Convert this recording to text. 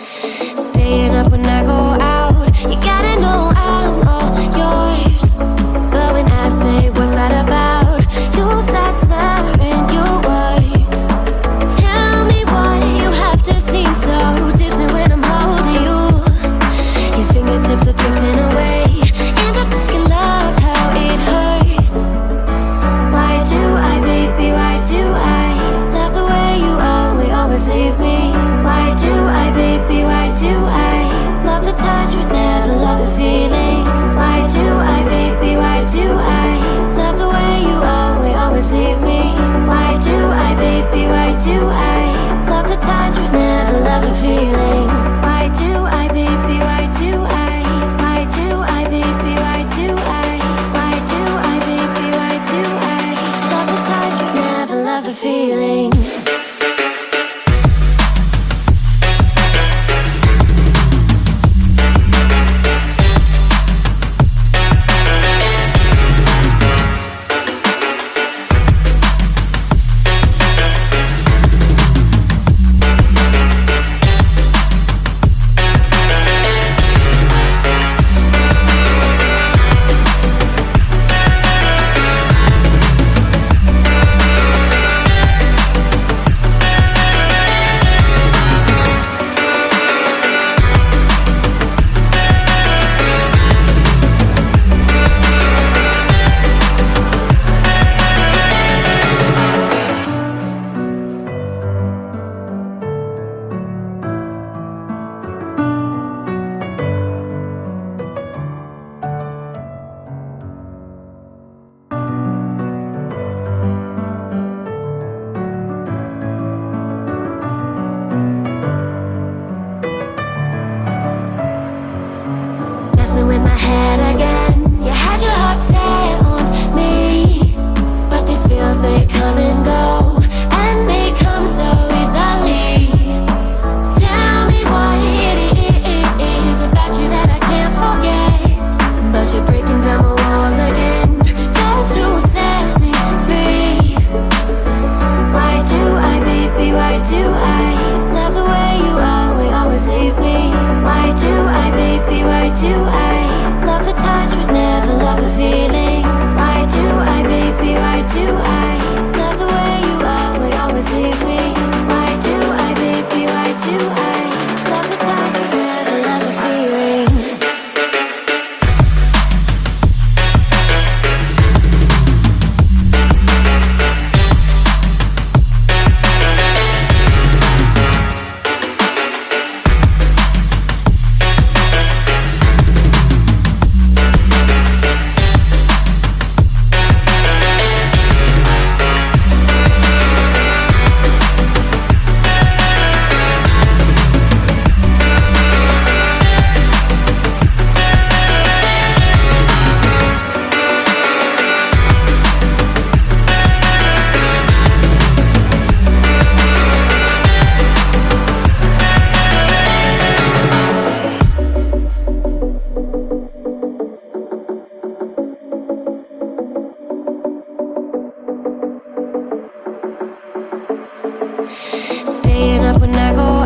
Staying up when I go out, you gotta know I'm all yours. But when I say what's that about, you start slurring your words. Tell me why you have to seem so distant when I'm holding you. Your fingertips are drifting away, and I fucking love how it hurts. Why do I, baby, why do I love the way you always leave me? Why do I, baby, why do I love the touch but never love the feeling? Why do I, baby, why do I love the way you always leave me? Why do I, baby, why do I love the touch but never love the feeling? Why do I, baby, why do I? Why do I, baby, why do I? Why do I, baby, why do I love the touch but never love the feeling? In my head again, you had your heart set on me, but these feels, they come and go, and they come so easily. Tell me what it is about you that I can't forget, but you're breaking down my walls again just to set me free. Why do I, baby, why do I love the way you always leave me? Why do I, baby, why do I love the touch but never love the feeling? Why do I, baby, why do I love the way you always leave me? Why do I, baby, why do I love the touch but never love the feeling? Staying up when I go